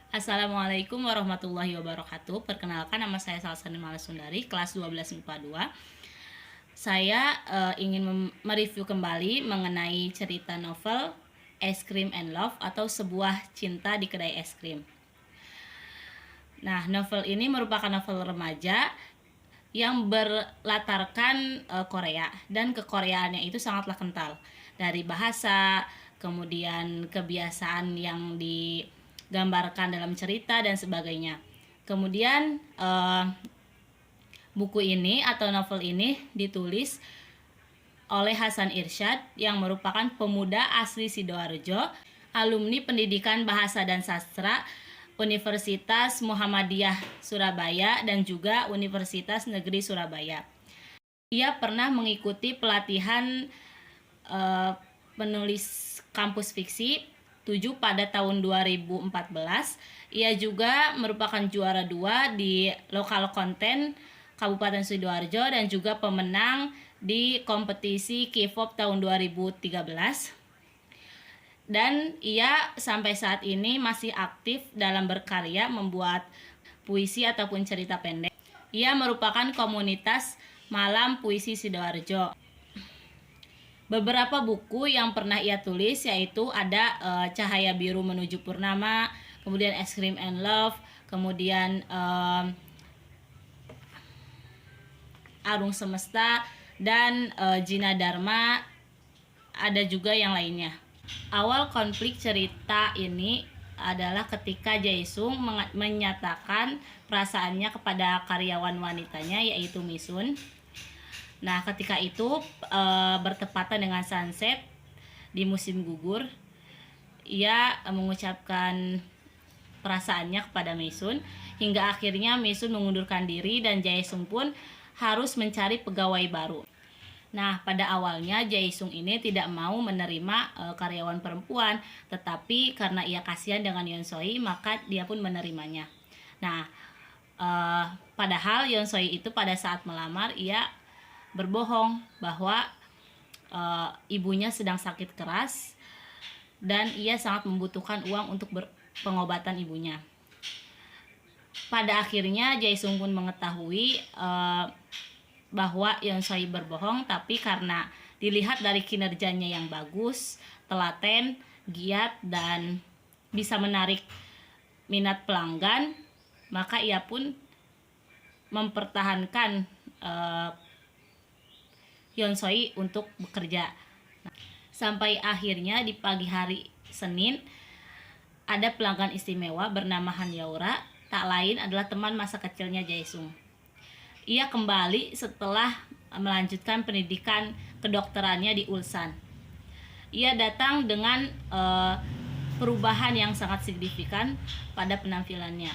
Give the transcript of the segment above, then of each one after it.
Assalamualaikum warahmatullahi wabarakatuh. Perkenalkan, nama saya Salsani Malasundari, kelas 12 MIPA 2. Saya ingin mereview kembali mengenai cerita novel Ice Cream and Love atau Sebuah Cinta di Kedai Es Krim. Nah, novel ini merupakan novel remaja yang berlatarkan Korea, dan kekoreaannya itu sangatlah kental dari bahasa, kemudian kebiasaan yang digambarkan dalam cerita dan sebagainya. Kemudian buku ini atau novel ini ditulis oleh Hasan Irsyad yang merupakan pemuda asli Sidoarjo, alumni Pendidikan Bahasa dan Sastra Universitas Muhammadiyah Surabaya dan juga Universitas Negeri Surabaya. Ia pernah mengikuti pelatihan penulis kampus fiksi 7 pada tahun 2014. Ia juga merupakan juara 2 di lokal konten Kabupaten Sidoarjo dan juga pemenang di kompetisi K-pop tahun 2013. Dan ia sampai saat ini masih aktif dalam berkarya membuat puisi ataupun cerita pendek. Ia merupakan komunitas Malam Puisi Sidoarjo. Beberapa buku yang pernah ia tulis yaitu ada Cahaya Biru Menuju Purnama, kemudian Ice Cream and Love, kemudian Arung Semesta, dan Jina Dharma, ada juga yang lainnya. Awal konflik cerita ini adalah ketika Jaesung menyatakan perasaannya kepada karyawan wanitanya yaitu Misun. Nah, ketika itu bertepatan dengan sunset di musim gugur, ia mengucapkan perasaannya kepada Misun hingga akhirnya Misun mengundurkan diri dan Jaesung pun harus mencari pegawai baru. Nah, pada awalnya Jaesung ini tidak mau menerima karyawan perempuan, tetapi karena ia kasihan dengan Yeonsoi, maka dia pun menerimanya. Nah, padahal Yeonsoi itu pada saat melamar ia berbohong bahwa ibunya sedang sakit keras dan ia sangat membutuhkan uang untuk pengobatan ibunya. Pada akhirnya Jaesung pun mengetahui bahwa Yeonsoi berbohong, tapi karena dilihat dari kinerjanya yang bagus, telaten, giat, dan bisa menarik minat pelanggan, maka ia pun mempertahankan Yeonsoi untuk bekerja. Sampai akhirnya di pagi hari Senin ada pelanggan istimewa bernama Han Yaura, tak lain adalah teman masa kecilnya Jaesung. Ia kembali setelah melanjutkan pendidikan kedokterannya di Ulsan. Ia datang dengan perubahan yang sangat signifikan pada penampilannya.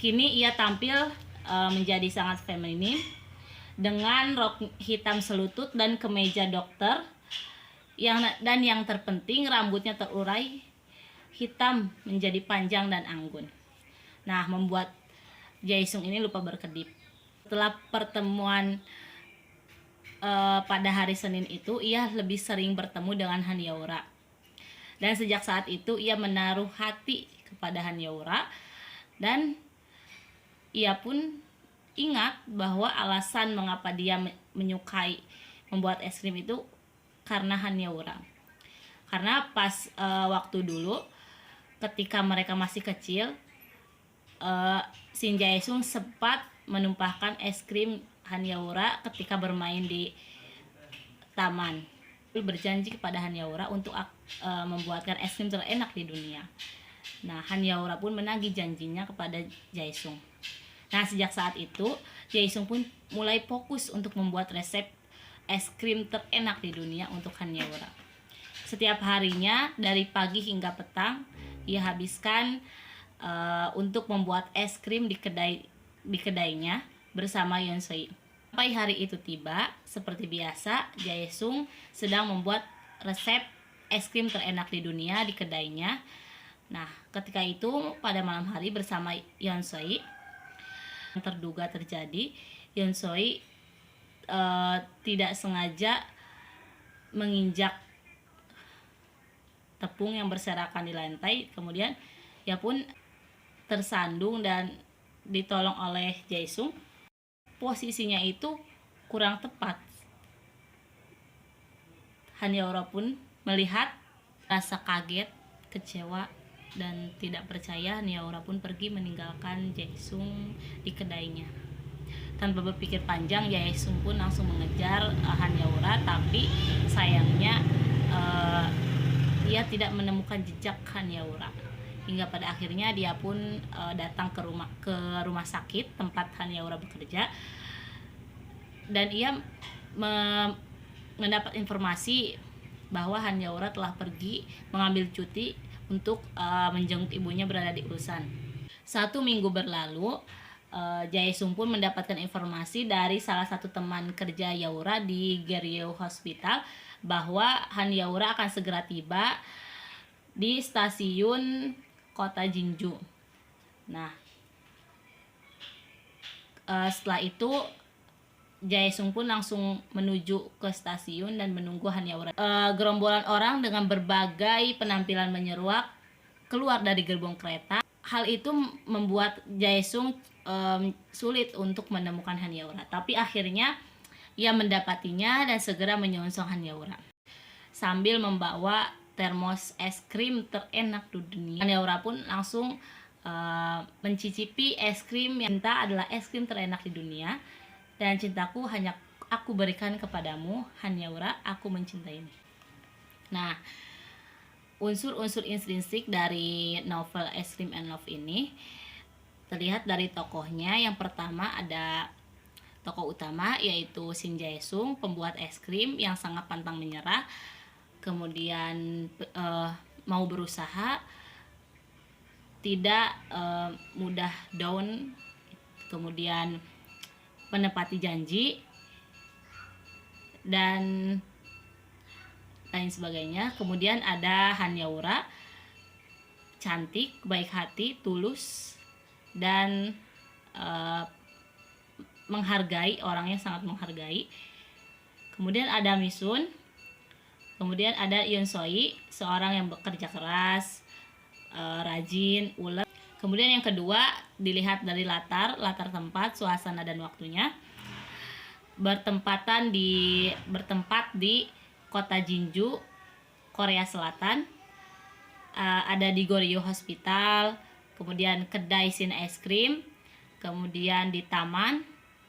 Kini ia tampil menjadi sangat feminin dengan rok hitam selutut dan kemeja dokter, dan yang terpenting rambutnya terurai hitam menjadi panjang dan anggun. Nah, membuat Jaesung ini lupa berkedip. Setelah pertemuan pada hari Senin itu, ia lebih sering bertemu dengan Han Yaura. Dan sejak saat itu ia menaruh hati kepada Han Yaura, dan ia pun ingat bahwa alasan mengapa dia menyukai membuat es krim itu karena Han Yaura. Karena pas waktu dulu ketika mereka masih kecil, Shin Jaesung sempat menumpahkan es krim Han Yaura ketika bermain di taman. Berjanji kepada Han Yaura untuk membuatkan es krim terenak di dunia. Nah, Han Yaura pun menagih janjinya kepada Jaesung. Nah, sejak saat itu Jaesung pun mulai fokus untuk membuat resep es krim terenak di dunia untuk Han Yaura. Setiap harinya dari pagi hingga petang ia habiskan untuk membuat es krim di kedainya bersama Yeonsoi. Sampai hari itu tiba, seperti biasa Jaesung sedang membuat resep es krim terenak di dunia di kedainya. Nah, ketika itu pada malam hari bersama Yeonsoi, yang terduga terjadi, Yeonsoi tidak sengaja menginjak tepung yang berserakan di lantai. Kemudian ia pun tersandung dan ditolong oleh Jaesung, posisinya itu kurang tepat. Hanyaura pun melihat, rasa kaget, kecewa, dan tidak percaya. Hanyaura pun pergi meninggalkan Jaesung di kedainya. Tanpa berpikir panjang, Jaesung pun langsung mengejar Hanyaura, tapi sayangnya dia tidak menemukan jejak Hanyaura. Hingga pada akhirnya dia pun datang ke rumah sakit tempat Hanyaura bekerja, dan ia mendapat informasi bahwa Hanyaura telah pergi mengambil cuti untuk menjenguk ibunya berada di Ulsan. 1 minggu berlalu, Jaesung pun mendapatkan informasi dari salah satu teman kerja Yaura di Goryeo Hospital bahwa Hanyaura akan segera tiba di stasiun kota Jinju. Nah, setelah itu Jaesung pun langsung menuju ke stasiun dan menunggu Hanyaura. Gerombolan orang dengan berbagai penampilan menyeruak keluar dari gerbong kereta. Hal itu membuat Jaesung sulit untuk menemukan Hanyaura. Tapi akhirnya ia mendapatinya dan segera menyongsong Hanyaura sambil membawa termos es krim terenak di dunia. Hanyaura pun langsung mencicipi es krim yang cinta adalah es krim terenak di dunia. Dan cintaku hanya aku berikan kepadamu, Hanyaura, aku mencintaimu. Nah, unsur-unsur intrinsik dari novel Ice Cream and Love ini terlihat dari tokohnya. Yang pertama ada tokoh utama, yaitu Shin Jae-sung, pembuat es krim yang sangat pantang menyerah, kemudian mau berusaha, tidak mudah down, kemudian menepati janji, dan lain sebagainya. Kemudian ada Hanyaura, cantik, baik hati, tulus, dan menghargai, orangnya sangat menghargai. Kemudian ada Misun, kemudian ada Yoon Soi, seorang yang bekerja keras, rajin, ulet. Kemudian yang kedua, dilihat dari latar tempat, suasana dan waktunya. Bertempat di kota Jinju, Korea Selatan. Ada di Goryeo Hospital, kemudian kedai Shin Ice Cream, kemudian di taman,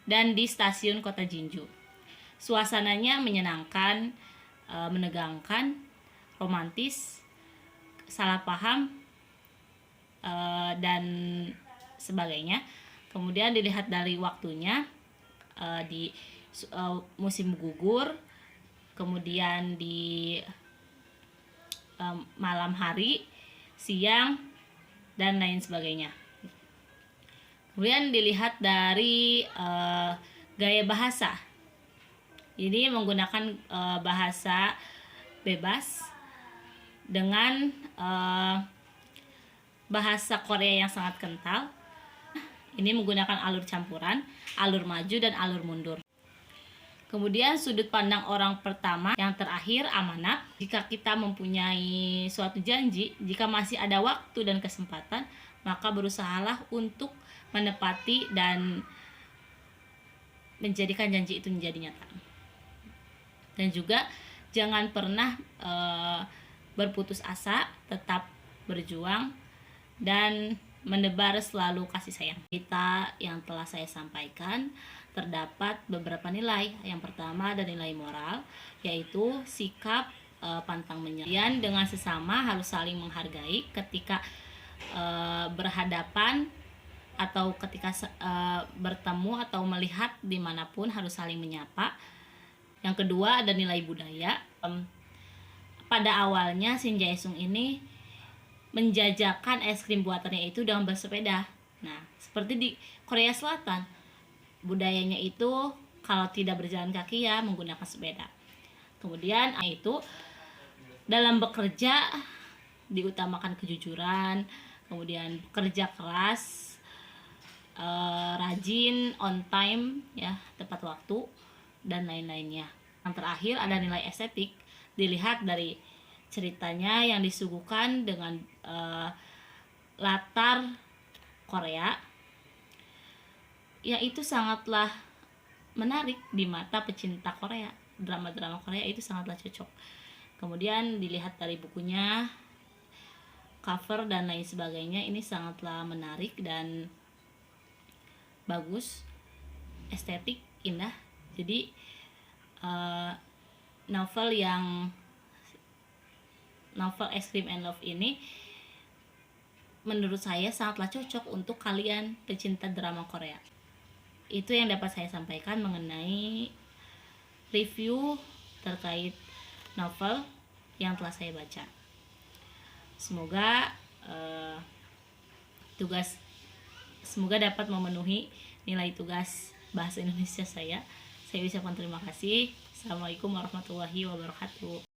dan di stasiun kota Jinju. Suasananya menyenangkan, menegangkan, romantis, salah paham, dan sebagainya. Kemudian dilihat dari waktunya, di musim gugur, kemudian di malam hari, siang, dan lain sebagainya. Kemudian dilihat dari gaya bahasa. Ini menggunakan bahasa bebas dengan bahasa Korea yang sangat kental. Ini menggunakan alur campuran, alur maju, dan alur mundur. Kemudian sudut pandang orang pertama, yang terakhir amanat. Jika kita mempunyai suatu janji, jika masih ada waktu dan kesempatan, maka berusahalah untuk menepati dan menjadikan janji itu menjadi nyata. Dan juga jangan pernah berputus asa, tetap berjuang dan menebar selalu kasih sayang. Kita yang telah saya sampaikan terdapat beberapa nilai. Yang pertama ada nilai moral, yaitu sikap pantang menyerah. Dengan sesama harus saling menghargai. Ketika berhadapan atau ketika bertemu atau melihat dimanapun harus saling menyapa. Yang kedua ada nilai budaya. Pada awalnya Shin Jae-sung ini menjajakan es krim buatannya itu dengan bersepeda. Nah, seperti di Korea Selatan, budayanya itu kalau tidak berjalan kaki ya menggunakan sepeda. Kemudian itu dalam bekerja diutamakan kejujuran, kemudian kerja keras, rajin, on time ya, tepat waktu, dan lain-lainnya. Yang terakhir ada nilai estetik, dilihat dari ceritanya yang disuguhkan dengan latar ya itu sangatlah menarik di mata pecinta Korea. Drama-drama Korea itu sangatlah cocok. Kemudian dilihat dari bukunya, cover dan lain sebagainya, ini sangatlah menarik dan bagus, estetik, indah. Jadi novel Ice Cream and Love ini menurut saya sangatlah cocok untuk kalian pecinta drama Korea. Itu yang dapat saya sampaikan mengenai review terkait novel yang telah saya baca. Semoga semoga dapat memenuhi nilai tugas bahasa Indonesia saya. Saya ucapkan terima kasih. Assalamualaikum warahmatullahi wabarakatuh.